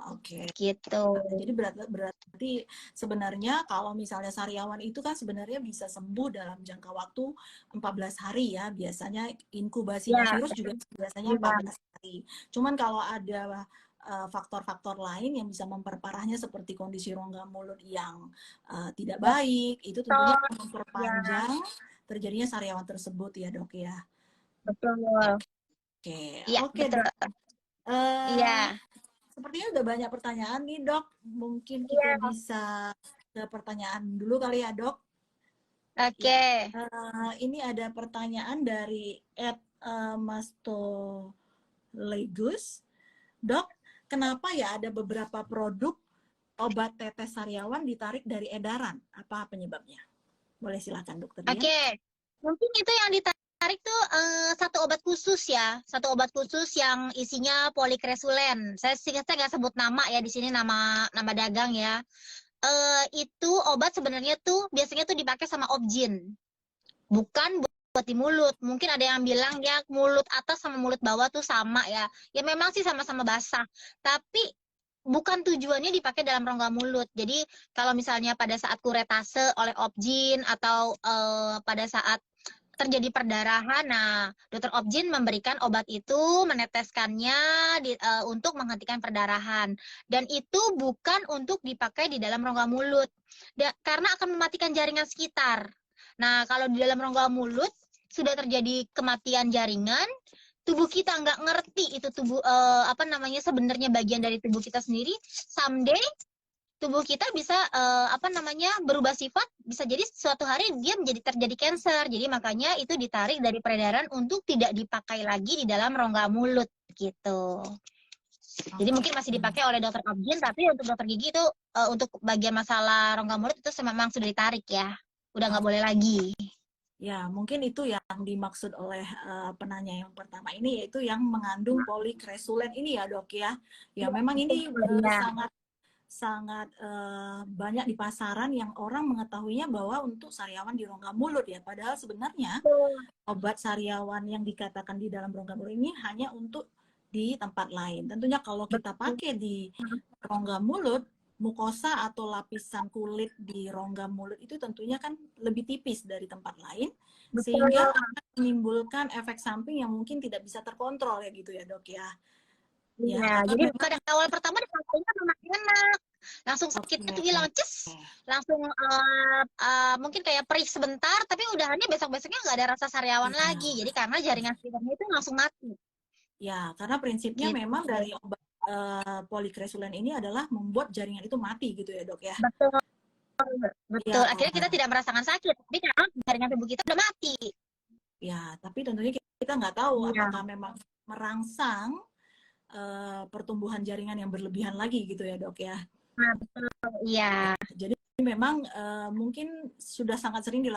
Oke. Gitu. Jadi berarti sebenarnya kalau misalnya sariawan itu kan sebenarnya bisa sembuh dalam jangka waktu 14 hari ya. Biasanya inkubasinya virus juga biasanya 14 hari. Cuman kalau ada faktor-faktor lain yang bisa memperparahnya seperti kondisi rongga mulut yang tidak baik, itu tentunya akan memperpanjang terjadinya sariawan tersebut ya dok ya. Betul. Oke dok. Sepertinya udah banyak pertanyaan nih dok. Mungkin kita bisa ke pertanyaan dulu kali ya dok. Oke. Ini ada pertanyaan dari @mastolegus. Dok, kenapa ya ada beberapa produk obat tetes sariawan ditarik dari edaran? Apa penyebabnya? Boleh silakan dokter. Oke. Mungkin itu yang ditarik tuh satu obat khusus ya, satu obat khusus yang isinya polikresulen. Saya nggak sebut nama ya di sini, nama dagang ya. Itu obat sebenarnya tuh biasanya tuh dipakai sama Obgyn, bukan di mulut. Mungkin ada yang bilang ya mulut atas sama mulut bawah tuh sama ya. Ya memang sih sama-sama basah. Tapi bukan tujuannya dipakai dalam rongga mulut. Jadi kalau misalnya pada saat kuretase oleh objin atau pada saat terjadi perdarahan, nah dokter objin memberikan obat itu, meneteskannya untuk menghentikan perdarahan. Dan itu bukan untuk dipakai di dalam rongga mulut, karena akan mematikan jaringan sekitar. Nah, kalau di dalam rongga mulut sudah terjadi kematian jaringan, tubuh kita nggak ngerti itu tubuh sebenarnya bagian dari tubuh kita sendiri. Someday tubuh kita bisa berubah sifat, bisa jadi suatu hari dia terjadi cancer. Jadi makanya itu ditarik dari peredaran untuk tidak dipakai lagi di dalam rongga mulut gitu. Jadi mungkin masih dipakai oleh dokter objin, tapi untuk dokter gigi itu untuk bagian masalah rongga mulut itu memang sudah ditarik ya, udah nggak boleh lagi. Ya, mungkin itu yang dimaksud oleh penanya yang pertama ini, yaitu yang mengandung polikresulen ini ya dok ya. Ya memang ini sangat banyak di pasaran yang orang mengetahuinya bahwa untuk sariawan di rongga mulut ya. Padahal sebenarnya obat sariawan yang dikatakan di dalam rongga mulut ini hanya untuk di tempat lain. Tentunya kalau kita pakai di rongga mulut, mukosa atau lapisan kulit di rongga mulut itu tentunya kan lebih tipis dari tempat lain, sehingga akan menimbulkan efek samping yang mungkin tidak bisa terkontrol ya gitu ya dok ya. Ya, jadi pada awal pertama rasanya memang enak, langsung sakitnya tuh hilang, langsung mungkin kayak perih sebentar, tapi udahannya besok-besoknya nggak ada rasa sariawan lagi, jadi karena jaringan sekitarnya itu langsung mati. Ya, karena prinsipnya gitu. memang dari obat polikresulen ini adalah membuat jaringan itu mati gitu ya dok ya. Betul, betul. Ya. Akhirnya kita tidak merasakan sakit, tapi karena jaringan tubuh kita udah mati. Ya, tapi tentunya kita nggak tahu apakah memang merangsang pertumbuhan jaringan yang berlebihan lagi gitu ya dok ya. Nah, betul. Iya. Jadi memang mungkin sudah sangat sering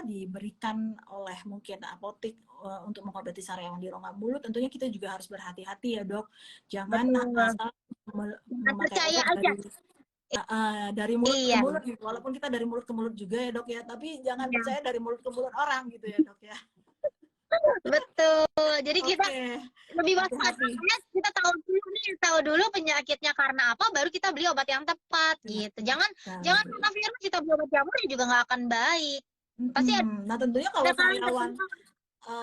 diberikan oleh mungkin apotek untuk mengobati sariawan di rongga mulut. Tentunya kita juga harus berhati-hati ya dok. Jangan asal memakai obat dari mulut ke mulut, walaupun kita dari mulut ke mulut juga ya dok ya. Tapi jangan percaya dari mulut ke mulut orang gitu ya dok ya. Betul. Jadi kita lebih waspada, kita tahu dulu penyakitnya karena apa, baru kita beli obat yang tepat gitu. Jangan karena virus kita beli obat jamur juga nggak akan baik. Pasti nah tentunya kalau sariawan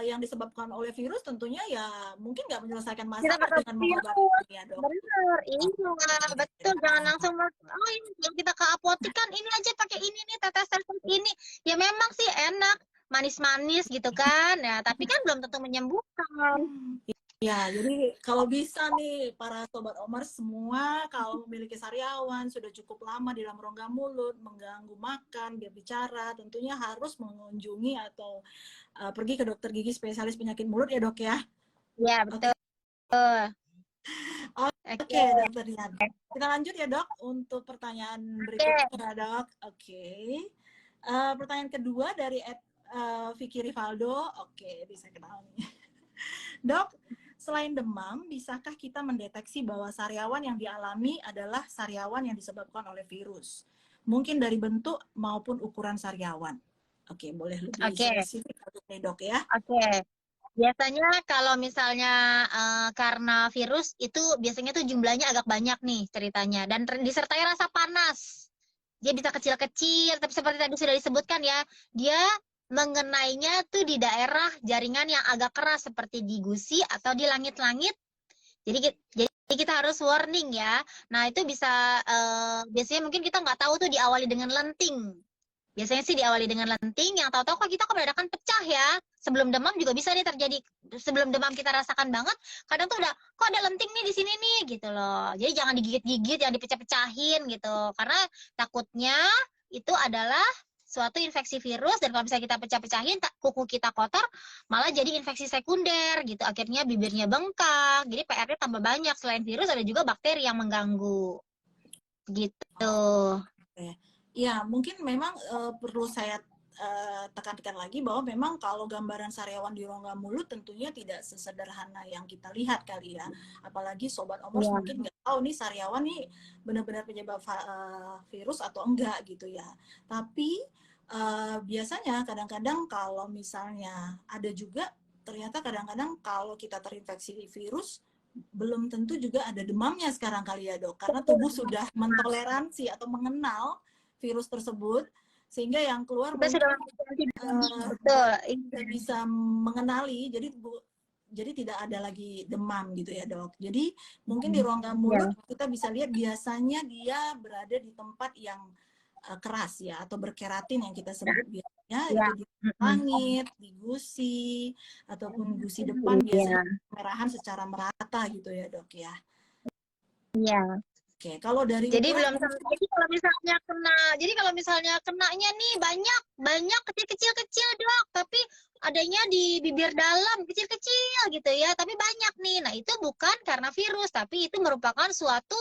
yang disebabkan oleh virus tentunya ya mungkin nggak menyelesaikan masalah dengan mengobati ya dok. Benar, iya betul. Jangan langsung yang kita ke apotek kan ini aja pakai ini nih, tetes ini. Ya memang sih enak, manis-manis gitu kan ya, tapi kan belum tentu menyembuhkan. Ya, jadi kalau bisa nih para sobat Omar semua, kalau memiliki sariawan sudah cukup lama di dalam rongga mulut, mengganggu makan, berbicara, tentunya harus mengunjungi atau pergi ke dokter gigi spesialis penyakit mulut ya dok ya. Ya betul. Oke, dokter Dian. Kita lanjut ya dok untuk pertanyaan berikutnya dok. Oke. Pertanyaan kedua dari Vicky Rivaldo. Oke, bisa kenal nih. Dok, selain demam, bisakah kita mendeteksi bahwa sariawan yang dialami adalah sariawan yang disebabkan oleh virus? Mungkin dari bentuk maupun ukuran sariawan. Oke, boleh lebih spesifik nih dok ya. Oke. Biasanya kalau misalnya karena virus itu biasanya tuh jumlahnya agak banyak nih ceritanya, dan disertai rasa panas. Dia bisa kecil-kecil, tapi seperti tadi sudah disebutkan ya, dia mengenainya tuh di daerah jaringan yang agak keras seperti di gusi atau di langit-langit. Jadi kita harus warning ya. Nah itu bisa biasanya mungkin kita nggak tahu tuh diawali dengan lenting. Biasanya sih diawali dengan lenting, yang tahu-tahu kok kita kebedakan pecah ya. Sebelum demam juga bisa nih terjadi. Sebelum demam kita rasakan banget, kadang tuh udah kok ada lenting nih di sini nih gitu loh. Jadi jangan digigit-gigit, jangan dipecah-pecahin gitu. Karena takutnya itu adalah suatu infeksi virus, dan kalau misalnya kita pecah-pecahin, kuku kita kotor, malah jadi infeksi sekunder gitu. Akhirnya bibirnya bengkak. Jadi PR-nya tambah banyak. Selain virus ada juga bakteri yang mengganggu. Gitu. Ya, mungkin memang perlu saya tekankan lagi bahwa memang kalau gambaran sariawan di rongga mulut tentunya tidak sesederhana yang kita lihat kali ya. Apalagi sobat Omors mungkin nggak tahu nih sariawan nih benar-benar penyebab virus atau enggak gitu ya. Tapi biasanya kadang-kadang kalau misalnya ada juga ternyata kadang-kadang kalau kita terinfeksi virus belum tentu juga ada demamnya sekarang kali ya dok, karena tubuh sudah mentoleransi atau mengenal virus tersebut sehingga yang keluar Kita sudah mungkin memiliki antibodi. dia Betul. bisa mengenali, jadi tidak ada lagi demam gitu ya dok. Jadi mungkin di rongga mulut kita bisa lihat biasanya dia berada di tempat yang keras ya atau berkeratin yang kita sebut biasanya Ya. itu di langit, di gusi ataupun gusi depan biasanya kemerahan secara merata gitu ya dok ya. Iya. Oke, kalau dari Jadi luar belum sampai. Jadi kalau misalnya kenanya nih banyak kecil-kecil dok, tapi adanya di bibir dalam kecil-kecil gitu ya, tapi banyak nih. Nah itu bukan karena virus, tapi itu merupakan suatu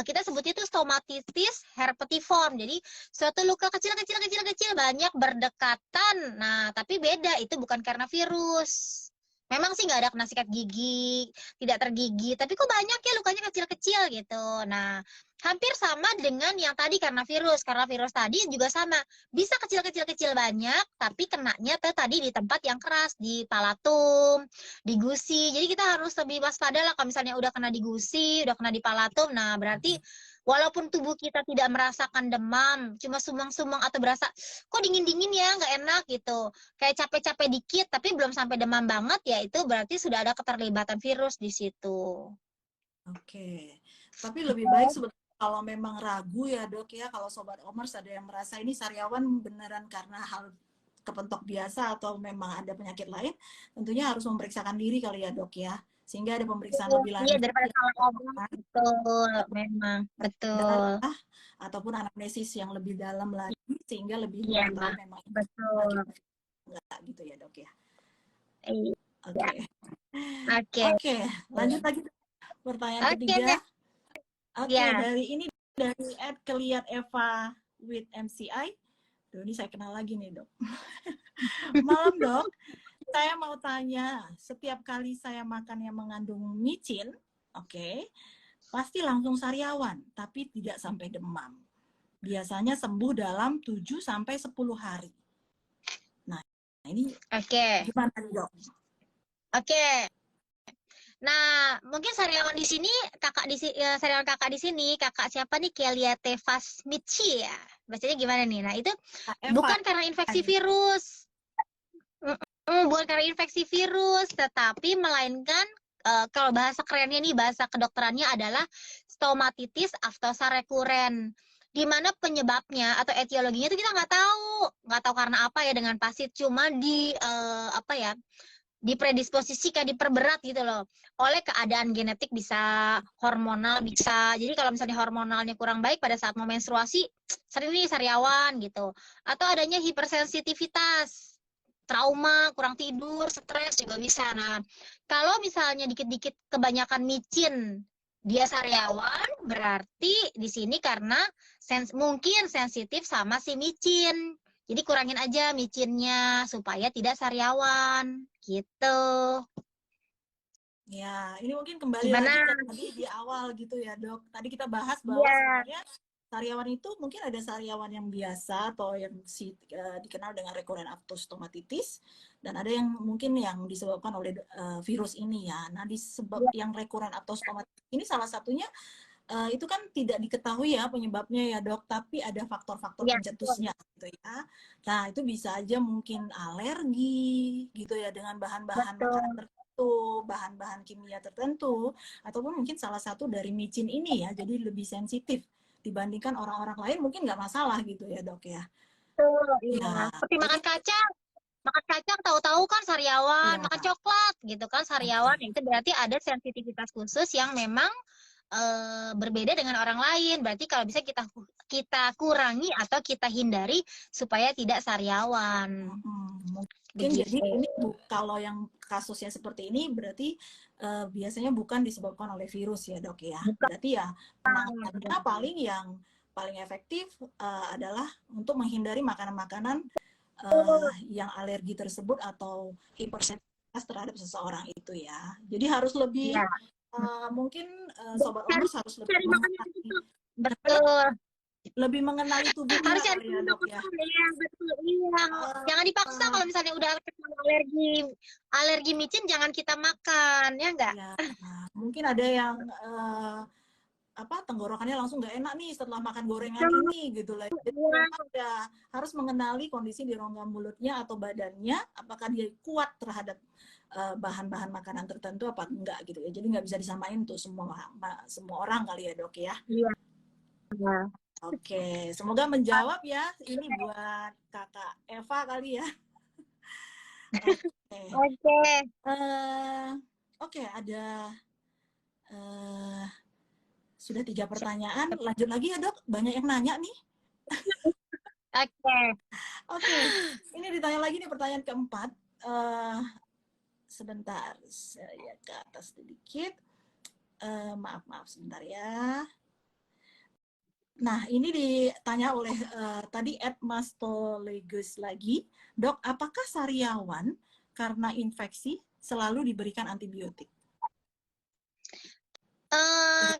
kita sebutnya itu stomatitis herpetiform. Jadi suatu luka kecil-kecil banyak berdekatan. Nah tapi beda, itu bukan karena virus. Memang sih nggak ada kena sikat gigi, tidak tergigit, tapi kok banyak ya lukanya kecil-kecil gitu. Nah, hampir sama dengan yang tadi karena virus. Karena virus tadi juga sama. Bisa kecil-kecil banyak, tapi kenanya tuh tadi di tempat yang keras, di palatum, di gusi. Jadi kita harus lebih waspada lah kalau misalnya udah kena di gusi, udah kena di palatum. Nah, berarti walaupun tubuh kita tidak merasakan demam, cuma sumang-sumang atau berasa kok dingin-dingin ya, nggak enak gitu. Kayak capek-capek dikit, tapi belum sampai demam banget ya, itu berarti sudah ada keterlibatan virus di situ. Oke, tapi lebih baik sebetulnya kalau memang ragu ya dok ya, kalau sobat Omers ada yang merasa ini sariawan beneran karena hal kepentok biasa atau memang ada penyakit lain, tentunya harus memeriksakan diri kali ya dok ya, sehingga ada pemeriksaan lebih Iya, lanjut daripada yang salah obat. dilakukan, Betul, memang. Betul. darah ataupun anamnesis yang lebih dalam lagi sehingga lebih Iya, mengetahui memang betul. penyakit enggak gitu ya dok ya. Iya. Oke, Oke. oke, lanjut lagi pertanyaan Oke, ketiga. Oke, ya. dari @keliat Eva with MCI. Duh, ini saya kenal lagi nih, Dok. Malam, Dok. Saya mau tanya, setiap kali saya makan yang mengandung micin, oke, pasti langsung sariawan, tapi tidak sampai demam. Biasanya sembuh dalam 7 sampai 10 hari. Nah, ini Oke. gimana nih, Dok? Oke. Nah, mungkin sariawan di sini, sariawan kakak di sini, kakak siapa nih? Keliate Fasmici ya. Bacanya gimana nih? Nah, itu Kak Eva, bukan karena infeksi virus. Bukan karena infeksi virus, tetapi melainkan kalau bahasa kerennya nih, bahasa kedokterannya adalah stomatitis aftosa rekuren. Di mana penyebabnya atau etiologinya itu kita nggak tahu karena apa ya dengan pasti, cuma di apa ya, dipredisposisikan, diperberat gitu loh, oleh keadaan genetik, bisa hormonal bisa. Jadi kalau misalnya hormonalnya kurang baik pada saat mau menstruasi, sering nih sariawan gitu. Atau adanya hipersensitivitas, trauma, kurang tidur, stres juga bisa. Nah, kalau misalnya dikit-dikit kebanyakan micin dia sariawan, berarti di sini karena mungkin sensitif sama si micin. Jadi kurangin aja micinnya supaya tidak sariawan gitu. ya, ini mungkin kembali Gimana? lagi ke tadi di awal gitu ya, Dok. Tadi kita bahas bahwa Iya, sebenarnya sariawan itu mungkin ada sariawan yang biasa atau yang dikenal dengan recurrent aftos stomatitis, dan ada yang mungkin yang disebabkan oleh virus ini ya. Nah, disebab yang recurrent aftos stomatitis ini salah satunya itu kan tidak diketahui ya penyebabnya ya dok, tapi ada faktor-faktor iya, pencetusnya gitu ya. Nah itu bisa aja mungkin alergi gitu ya dengan bahan-bahan makanan betul. tertentu, bahan-bahan kimia tertentu, ataupun mungkin salah satu dari micin ini ya, jadi lebih sensitif dibandingkan orang-orang lain mungkin nggak masalah gitu ya dok ya. Betul, iya. Ya, Seperti jadi makan kacang tahu-tahu kan sariawan, ya makan coklat gitu kan sariawan, oke. itu berarti ada sensitivitas khusus yang memang berbeda dengan orang lain. Berarti kalau bisa kita kurangi atau kita hindari supaya tidak sariawan. Mungkin jadi Begitu. ini kalau yang kasusnya seperti ini berarti biasanya bukan disebabkan oleh virus ya dok ya. Bukan. Berarti ya penanganannya paling efektif adalah untuk menghindari makanan-makanan yang alergi tersebut atau hipersensitivitas terhadap seseorang itu ya. Jadi harus lebih Ya. mungkin Dan sobat cari, Omers harus lebih cari makan yang mengenali. cocok. Kenapa dok? Betul. lebih mengenali tubuhnya Harus cari kali ya dok ya. Iya, betul. Iya. Jangan dipaksa kalau misalnya udah alergi micin jangan kita makan, ya enggak? Ya, mungkin ada yang tenggorokannya langsung nggak enak nih setelah makan gorengan ini gitu lah. Jadi memang ya harus mengenali kondisi di rongga mulutnya atau badannya, apakah dia kuat terhadap bahan-bahan makanan tertentu apa enggak gitu ya. Jadi nggak bisa disamain tuh semua orang kali ya dok ya. Iya. Oke, semoga menjawab ya. Ini buat kakak Eva kali ya. Oke. Oke, ada sudah 3 pertanyaan. Lanjut lagi ya dok. Banyak yang nanya nih. Oke. Ini ditanya lagi nih pertanyaan keempat. Sebentar, saya ke atas sedikit. Maaf sebentar ya. Nah, ini ditanya oleh tadi @mastolegus lagi. Dok, apakah sariawan karena infeksi selalu diberikan antibiotik?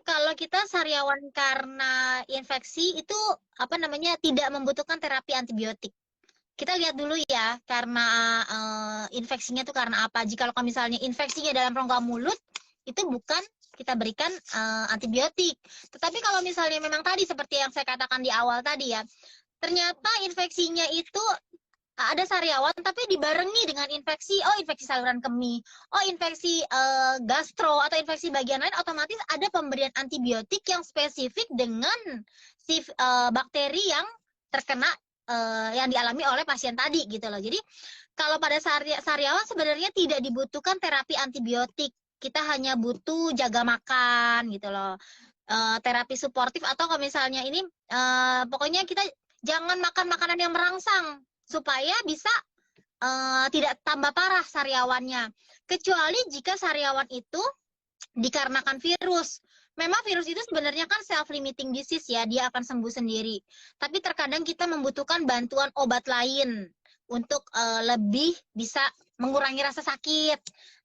Kalau kita sariawan karena infeksi itu tidak membutuhkan terapi antibiotik. Kita lihat dulu ya, karena infeksinya itu karena apa. Jika misalnya infeksinya dalam rongga mulut, itu bukan kita berikan antibiotik. Tetapi kalau misalnya memang tadi seperti yang saya katakan di awal tadi ya, ternyata infeksinya itu ada sariawan tapi dibarengi dengan infeksi saluran kemih, infeksi gastro atau infeksi bagian lain, otomatis ada pemberian antibiotik yang spesifik dengan si bakteri yang terkena yang dialami oleh pasien tadi gitu loh. Jadi kalau pada sariawan sebenarnya tidak dibutuhkan terapi antibiotik, kita hanya butuh jaga makan gitu loh, terapi suportif, atau kalau misalnya ini pokoknya kita jangan makan makanan yang merangsang supaya bisa tidak tambah parah sariawannya. Kecuali jika sariawan itu dikarenakan virus. Memang virus itu sebenarnya kan self-limiting disease ya, dia akan sembuh sendiri. Tapi terkadang kita membutuhkan bantuan obat lain untuk lebih bisa mengurangi rasa sakit,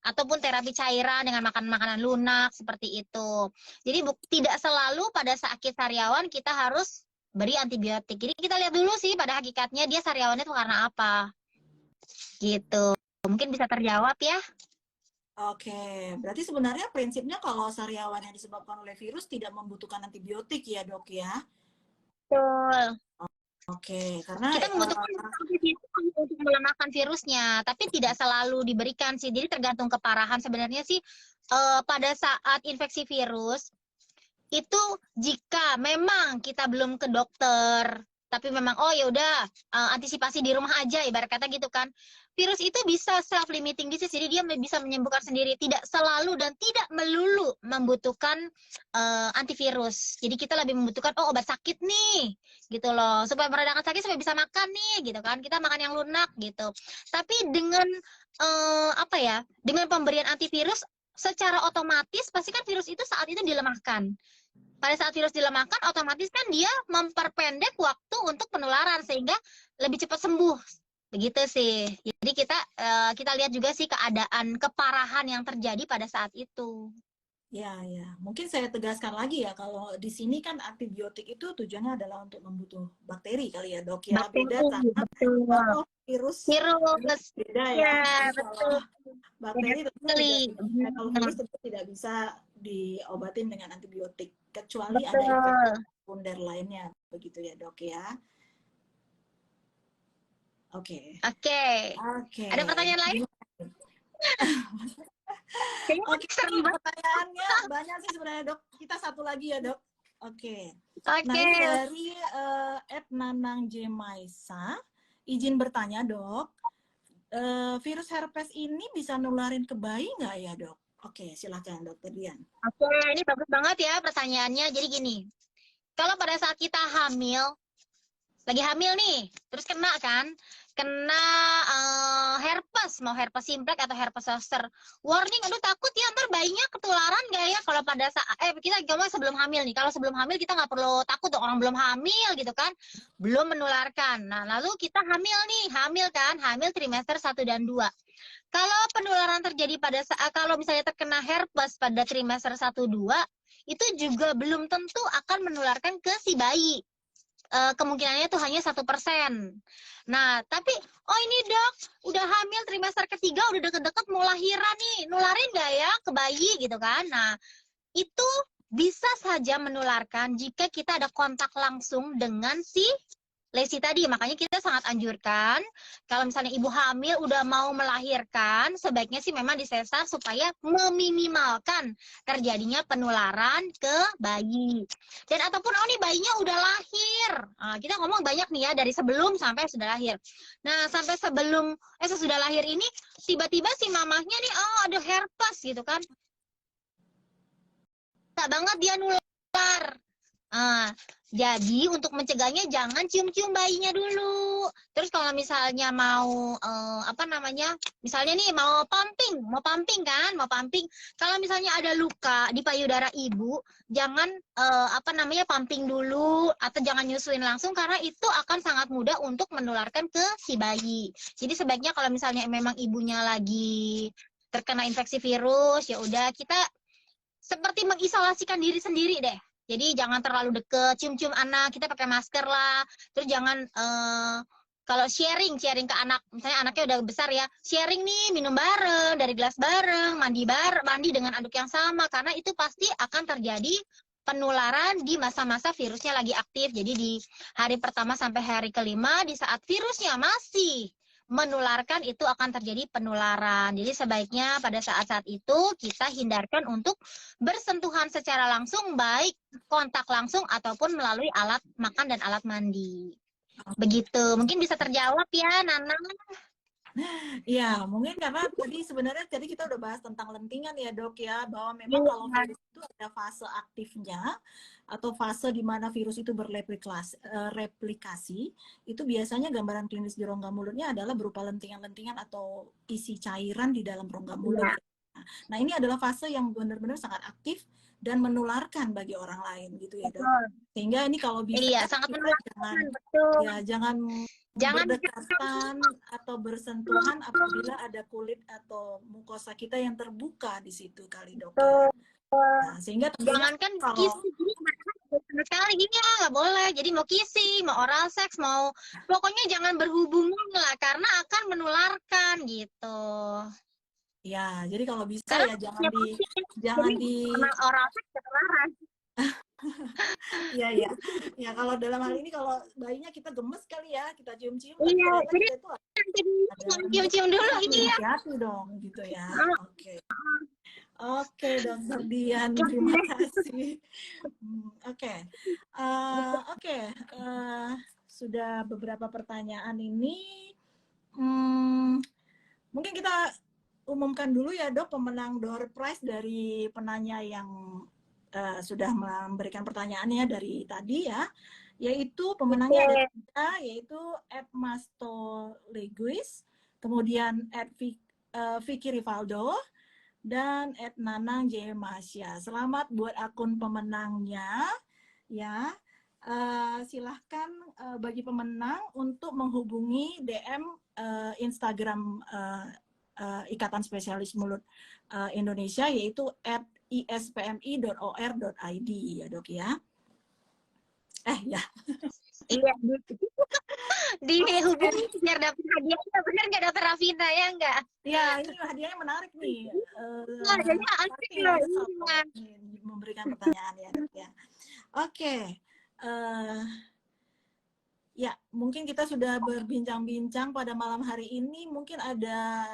ataupun terapi cairan dengan makan makanan lunak seperti itu. Jadi tidak selalu pada sakit sariawan kita harus beri antibiotik. Jadi kita lihat dulu sih pada hakikatnya dia sariawannya itu karena apa. Gitu. Mungkin bisa terjawab ya. Oke, berarti sebenarnya prinsipnya kalau sariawan yang disebabkan oleh virus tidak membutuhkan antibiotik ya dok ya? Betul. Oke, karena kita membutuhkan untuk melemahkan virusnya, tapi tidak selalu diberikan sih. Jadi tergantung keparahan. Sebenarnya sih pada saat infeksi virus, itu jika memang kita belum ke dokter, tapi memang ya udah antisipasi di rumah aja ibarat kata gitu kan. Virus itu bisa self-limiting disease, jadi dia bisa menyembuhkan sendiri, tidak selalu dan tidak melulu membutuhkan antivirus. Jadi kita lebih membutuhkan obat sakit nih, gitu loh, supaya meredakan sakit supaya bisa makan nih, gitu kan. Kita makan yang lunak gitu. Tapi dengan dengan pemberian antivirus secara otomatis pasti kan virus itu saat itu dilemahkan. Pada saat virus dilemahkan, otomatis kan dia memperpendek waktu untuk penularan sehingga lebih cepat sembuh. Begitu sih. Jadi kita lihat juga sih keadaan keparahan yang terjadi pada saat itu. Ya. Mungkin saya tegaskan lagi ya, kalau di sini kan antibiotik itu tujuannya adalah untuk membunuh bakteri kali ya dok ya. Beda sama kalau virus beda ya. Kalau bakteri tentu tidak bisa diobatin dengan antibiotik kecuali ada infeksi sekunder lainnya, begitu ya dok ya. Oke. Ada pertanyaan lain? Oke, pertanyaannya banyak sih sebenarnya dok. Kita satu lagi ya dok. Oke. Nah, ini dari @nanang Jemaisa, izin bertanya dok, virus herpes ini bisa nularin ke bayi nggak ya dok? Oke, silakan dokter Dian. Oke, ini bagus banget ya pertanyaannya. Jadi gini, kalau pada saat kita lagi hamil nih, terus kena herpes, mau herpes simplex atau herpes zoster, warning, aduh takut ya ntar bayinya ketularan gak ya. Kalau pada saat kita ngomong sebelum hamil nih, kalau sebelum hamil kita nggak perlu takut dong, orang belum hamil gitu kan, belum menularkan. Nah lalu kita hamil trimester 1 dan 2. Kalau penularan terjadi pada saat, kalau misalnya terkena herpes pada trimester 1-2, itu juga belum tentu akan menularkan ke si bayi. kemungkinannya tuh hanya 1%. Nah, tapi oh ini dok, udah hamil trimester ketiga, udah deket-deket mau lahiran nih, nularin nggak ya ke bayi gitu kan? Nah, itu bisa saja menularkan jika kita ada kontak langsung dengan si lesi tadi. Makanya kita sangat anjurkan kalau misalnya ibu hamil udah mau melahirkan, sebaiknya sih memang disesar supaya meminimalkan terjadinya penularan ke bayi. Dan ataupun oh nih bayinya udah lahir. Nah, kita ngomong banyak nih ya dari sebelum sampai sudah lahir. Nah, sampai sebelum sesudah lahir ini tiba-tiba si mamahnya nih oh ada herpes gitu kan. Tak banget dia nular. Jadi untuk mencegahnya jangan cium-cium bayinya dulu. Terus kalau misalnya mau misalnya nih mau pumping kan, mau pumping. Kalau misalnya ada luka di payudara ibu, jangan pumping dulu atau jangan nyusuin langsung karena itu akan sangat mudah untuk menularkan ke si bayi. Jadi sebaiknya kalau misalnya memang ibunya lagi terkena infeksi virus, ya udah kita seperti mengisolasikan diri sendiri deh. Jadi jangan terlalu deket, cium-cium anak, kita pakai masker lah. Terus jangan kalau sharing ke anak, misalnya anaknya udah besar ya, sharing nih, minum bareng, dari gelas bareng, mandi dengan anduk yang sama, karena itu pasti akan terjadi penularan di masa-masa virusnya lagi aktif. Jadi di hari pertama sampai hari kelima, di saat virusnya masih menularkan itu akan terjadi penularan. Jadi sebaiknya pada saat-saat itu kita hindarkan untuk bersentuhan secara langsung, baik kontak langsung ataupun melalui alat makan dan alat mandi. Begitu. Mungkin bisa terjawab ya, Nana. Ya, mungkin karena sebenarnya tadi kita udah bahas tentang lentingan ya dok ya, bahwa memang kalau virus itu ada fase aktifnya atau fase di mana virus itu replikasi, itu biasanya gambaran klinis di rongga mulutnya adalah berupa lentingan-lentingan atau isi cairan di dalam rongga mulut. Nah, ini adalah fase yang benar-benar sangat aktif dan menularkan bagi orang lain gitu ya dok. Sehingga ini kalau bisa sangat menularkan, jangan berdekatan atau bersentuhan apabila ada kulit atau mukosa kita yang terbuka di situ kali dok. Nah, sehingga jangankan kissing sekali ya nggak boleh. Jadi mau kissing, mau oral seks, mau pokoknya jangan berhubungan lah karena akan menularkan gitu. Ya, jadi kalau bisa karena jangan di oral seks terlarang. Iya. Ya kalau dalam hal ini kalau bayinya kita gemes kali ya, kita cium-cium. Iya, jadi cium-cium dulu ini ya. Hati-hati dong gitu ya. Oke, Dokter Dian, terima kasih. Sudah beberapa pertanyaan ini. Mungkin kita umumkan dulu ya dok pemenang door prize dari penanya yang sudah memberikan pertanyaannya dari tadi ya, yaitu pemenangnya ada tiga, yaitu @mastoleguis, kemudian @Vicky Rivaldo, dan @Nanang J. Masya. Selamat buat akun pemenangnya ya. Silahkan bagi pemenang untuk menghubungi DM Instagram Ikatan Spesialis Mulut Indonesia, yaitu @ispmi.or.id ya dok ya. Ya. Iya. Dihubungi biar dapat hadiahnya, benar nggak Dokter Rafina ya nggak? Ya, ini hadiahnya menarik nih. Hadiahnya asik loh. Memberikan pertanyaan ya dok ya. Oke. Ya, mungkin kita sudah berbincang-bincang pada malam hari ini. Mungkin ada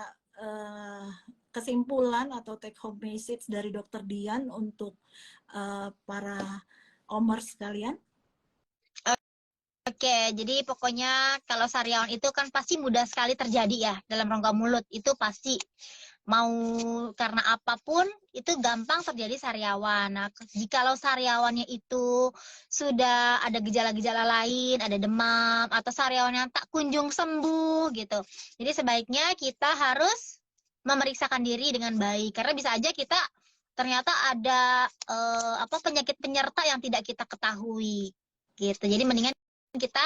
kesimpulan atau take home message dari Dokter Dian untuk para omers sekalian. Oke, jadi pokoknya kalau sariawan itu kan pasti mudah sekali terjadi ya dalam rongga mulut. Itu pasti mau karena apapun itu gampang terjadi sariawan. Nah, jikalau sariawannya itu sudah ada gejala-gejala lain, ada demam atau sariawan yang tak kunjung sembuh gitu. Jadi sebaiknya kita harus memeriksakan diri dengan baik karena bisa aja kita ternyata ada penyakit penyerta yang tidak kita ketahui gitu. Jadi mendingan kita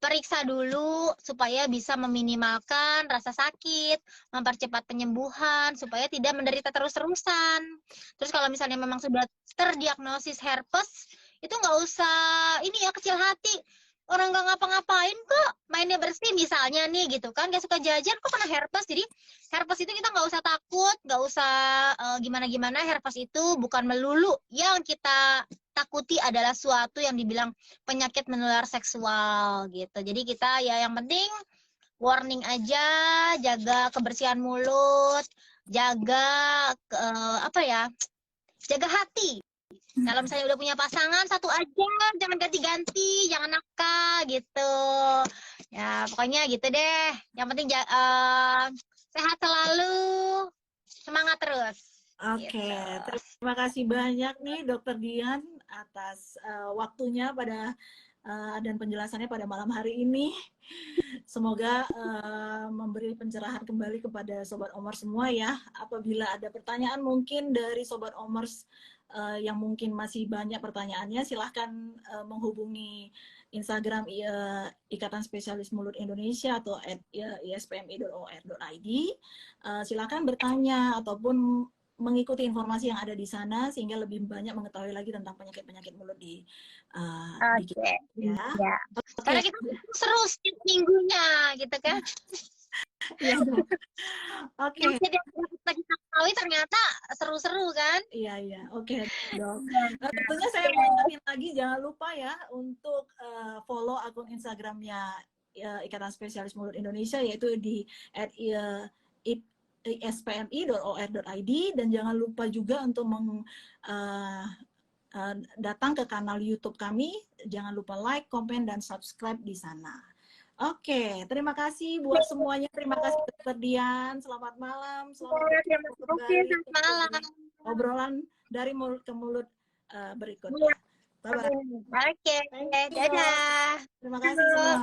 periksa dulu supaya bisa meminimalkan rasa sakit, mempercepat penyembuhan supaya tidak menderita terus-terusan. Terus kalau misalnya memang sudah terdiagnosis herpes, itu nggak usah ini ya kecil hati. orang nggak ngapa-ngapain kok, mainnya bersih misalnya nih gitu kan, gak suka jajan kok kena herpes. Jadi herpes itu kita nggak usah takut, nggak usah gimana-gimana. Herpes itu bukan melulu yang kita takuti adalah suatu yang dibilang penyakit menular seksual gitu. Jadi kita ya yang penting warning aja, jaga kebersihan mulut, jaga apa ya, jaga hati. Kalau misalnya udah punya pasangan, satu aja, jangan ganti-ganti, jangan nakal gitu. Ya, pokoknya gitu deh. Yang penting sehat selalu, semangat terus. Oke, Gitu. terima kasih banyak nih Dokter Dian atas waktunya dan penjelasannya pada malam hari ini. Semoga memberi pencerahan kembali kepada Sobat Omers semua ya. Apabila ada pertanyaan mungkin dari Sobat Omers yang mungkin masih banyak pertanyaannya, silahkan menghubungi Instagram Ikatan Spesialis Mulut Indonesia atau @ispmi.or.id. Silahkan bertanya ataupun mengikuti informasi yang ada di sana sehingga lebih banyak mengetahui lagi tentang penyakit-penyakit mulut di kita ya. Ya. Karena kita seru setiap minggunya gitu kan. Iya. Oke. Jadi kita ketahui ternyata seru-seru kan. Iya. Oke, Dok. Tentunya saya mengingatkan lagi, jangan lupa ya untuk follow akun Instagramnya Ikatan Spesialis Mulut Indonesia, yaitu di @ispmi.or.id, dan jangan lupa juga untuk datang ke kanal YouTube kami. Jangan lupa like, komen, dan subscribe di sana. Oke, terima kasih buat semuanya. Terima kasih Dokter Dian. Selamat malam. Selamat kasih. Malam. Obrolan dari mulut ke mulut berikutnya. Bye-bye. Oke, dadah. Terima kasih semua.